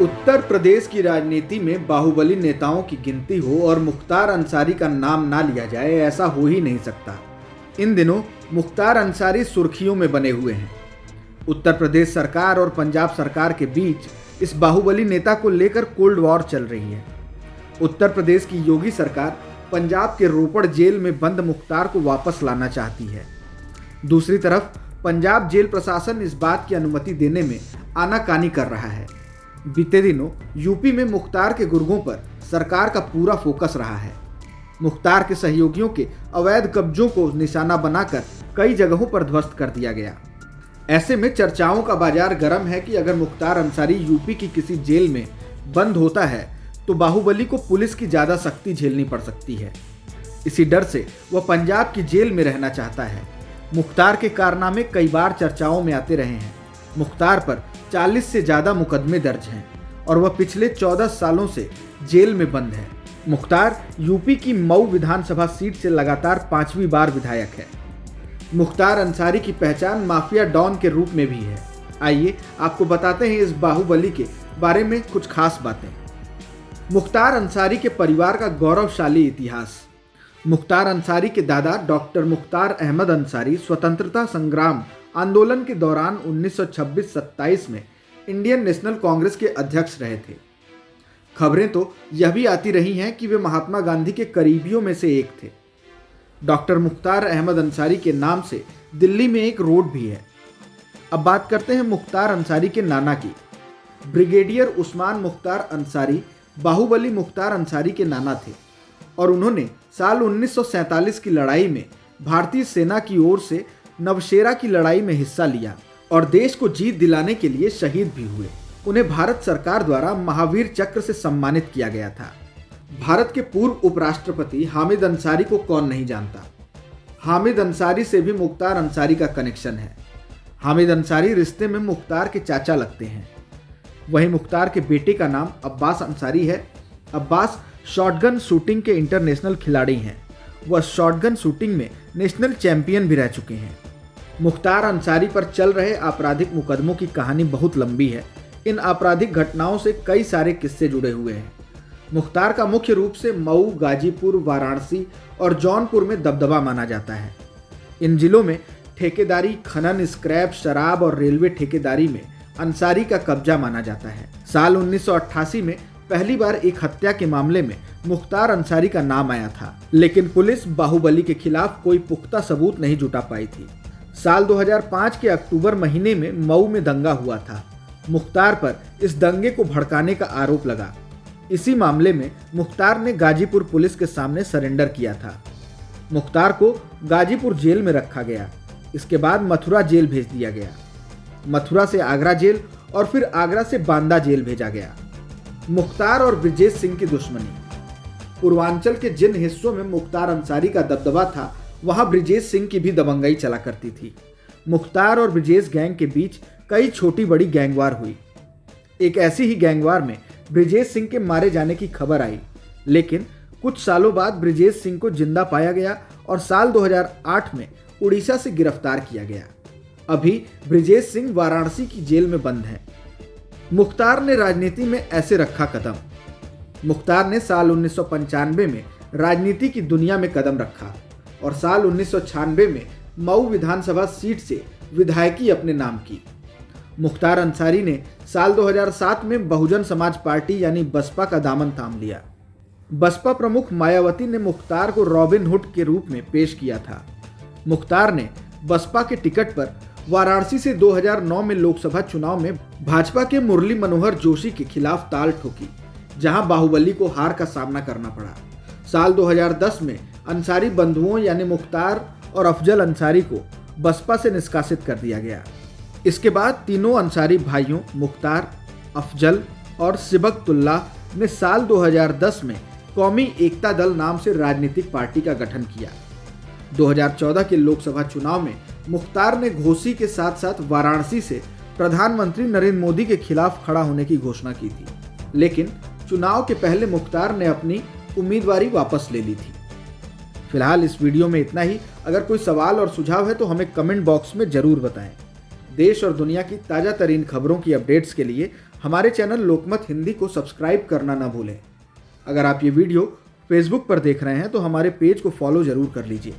उत्तर प्रदेश की राजनीति में बाहुबली नेताओं की गिनती हो और मुख्तार अंसारी का नाम ना लिया जाए, ऐसा हो ही नहीं सकता। इन दिनों मुख्तार अंसारी सुर्खियों में बने हुए हैं। उत्तर प्रदेश सरकार और पंजाब सरकार के बीच इस बाहुबली नेता को लेकर कोल्ड वॉर चल रही है। उत्तर प्रदेश की योगी सरकार पंजाब के रोपड़ जेल में बंद मुख्तार को वापस लाना चाहती है। दूसरी तरफ पंजाब जेल प्रशासन इस बात की अनुमति देने में आनाकानी कर रहा है। बीते दिनों यूपी में मुख्तार के गुर्गों पर सरकार का पूरा फोकस रहा है। मुख्तार के सहयोगियों के अवैध कब्जों को निशाना बनाकर कई जगहों पर ध्वस्त कर दिया गया। ऐसे में चर्चाओं का बाजार गर्म है कि अगर मुख्तार अंसारी यूपी की किसी जेल में बंद होता है तो बाहुबली को पुलिस की ज़्यादा सख्ती झेलनी पड़ सकती है। इसी डर से वह पंजाब की जेल में रहना चाहता है। मुख्तार के कारनामे कई बार चर्चाओं में आते रहे हैं। मुख्तार पर 40 से ज़्यादा मुकदमे दर्ज हैं और वह पिछले 14 सालों से जेल में बंद है। मुख्तार यूपी की मऊ विधानसभा सीट से लगातार 5वीं बार विधायक है। मुख्तार अंसारी की पहचान माफिया डॉन के रूप में भी है। आइए आपको बताते हैं इस बाहुबली के बारे में कुछ खास बातें। मुख्तार अंसारी के परिवार का गौरवशाली इतिहास। मुख्तार अंसारी के दादा डॉक्टर मुख्तार अहमद अंसारी स्वतंत्रता संग्राम आंदोलन के दौरान 1926-27 में इंडियन नेशनल कांग्रेस के अध्यक्ष रहे थे। खबरें तो यह भी आती रही हैं कि वे महात्मा गांधी के करीबियों में से एक थे। डॉक्टर मुख्तार अहमद अंसारी के नाम से दिल्ली में एक रोड भी है। अब बात करते हैं मुख्तार अंसारी के नाना की। ब्रिगेडियर उस्मान मुख्तार अंसारी बाहुबली मुख्तार अंसारी के नाना थे और उन्होंने साल 1947 की लड़ाई में भारतीय सेना की ओर से नवशेरा की लड़ाई में हिस्सा लिया और देश को जीत दिलाने के लिए शहीद भी हुए। उन्हें भारत सरकार द्वारा महावीर चक्र से सम्मानित किया गया था। भारत के पूर्व उपराष्ट्रपति हामिद अंसारी को कौन नहीं जानता। हामिद अंसारी से भी मुख्तार अंसारी का कनेक्शन है। हामिद अंसारी रिश्ते में मुख्तार के चाचा लगते हैं। वहीं मुख्तार के बेटे का नाम अब्बास अंसारी है। अब्बास शॉटगन शूटिंग के इंटरनेशनल खिलाड़ी हैं। वह शॉटगन शूटिंग में नेशनल चैंपियन भी रह चुके हैं। मुख्तार अंसारी पर चल रहे आपराधिक मुकदमों की कहानी बहुत लंबी है। इन आपराधिक घटनाओं से कई सारे किस्से जुड़े हुए हैं। मुख्तार का मुख्य रूप से मऊ, गाजीपुर, वाराणसी और जौनपुर में दबदबा माना जाता है। इन जिलों में ठेकेदारी, खनन, स्क्रैप, शराब और रेलवे ठेकेदारी में अंसारी का कब्जा माना जाता है। साल 1988 में पहली बार एक हत्या के मामले में मुख्तार अंसारी का नाम आया था, लेकिन पुलिस बाहुबली के खिलाफ कोई पुख्ता सबूत नहीं जुटा पाई थी। साल 2005 के अक्टूबर महीने में मऊ में दंगा हुआ था। मुख्तार पर इस दंगे को भड़काने का आरोप लगा। इसी मामले में मुख्तार ने गाजीपुर पुलिस के सामने सरेंडर किया था। मुख्तार को गाजीपुर जेल में रखा गया। इसके बाद मथुरा जेल भेज दिया गया। मथुरा से आगरा जेल और फिर आगरा से बांदा जेल भेजा गया। मुख्तार और ब्रिजेश सिंह की दुश्मनी। पूर्वांचल के जिन हिस्सों में मुख्तार अंसारी का दबदबा था, वहां ब्रिजेश सिंह की भी दबंगई चला करती थी। मुख्तार और ब्रिजेश गैंग के बीच कई छोटी बड़ी गैंगवार हुई। एक ऐसी ही गैंगवार में ब्रिजेश सिंह के मारे जाने की खबर आई, लेकिन कुछ सालों बाद ब्रिजेश सिंह को जिंदा पाया गया और साल 2008 में उड़ीसा से गिरफ्तार किया गया। अभी ब्रिजेश सिंह वाराणसी की जेल में बंद है। मुख्तार ने राजनीति में ऐसे रखा कदम। मुख्तार ने साल 1995 में राजनीति की दुनिया में कदम रखा और साल 1996 में मऊ विधानसभा सीट से विधायकी अपने नाम की। मुख्तार अंसारी ने साल 2007 में बहुजन समाज पार्टी यानी बसपा का दामन थाम लिया। बसपा प्रमुख मायावती ने मुख्तार को रॉबिन हुड के रूप में पेश किया था। मुख्तार ने बसपा के टिकट पर वाराणसी से 2009 में लोकसभा चुनाव में भाजपा के मुरली मनोहर जोशी के खिलाफ ताल ठोकी, जहां बाहुबली को हार का सामना करना पड़ा। साल 2010 में अंसारी बंधुओं यानी मुख्तार और अफजल अंसारी को बसपा से निष्कासित कर दिया गया। इसके बाद तीनों अंसारी भाइयों मुख्तार, अफजल और सिबकतुल्ला ने साल 2010 में कौमी एकता दल नाम से राजनीतिक पार्टी का गठन किया। 2014 के लोकसभा चुनाव में मुख्तार ने घोसी के साथ साथ वाराणसी से प्रधानमंत्री नरेंद्र मोदी के खिलाफ खड़ा होने की घोषणा की थी, लेकिन चुनाव के पहले मुख्तार ने अपनी उम्मीदवारी वापस ले ली थी। फिलहाल इस वीडियो में इतना ही। अगर कोई सवाल और सुझाव है तो हमें कमेंट बॉक्स में जरूर बताएं। देश और दुनिया की ताज़ा तरीन खबरों की अपडेट्स के लिए हमारे चैनल लोकमत हिंदी को सब्सक्राइब करना ना भूलें। अगर आप ये वीडियो फेसबुक पर देख रहे हैं तो हमारे पेज को फॉलो ज़रूर कर लीजिए।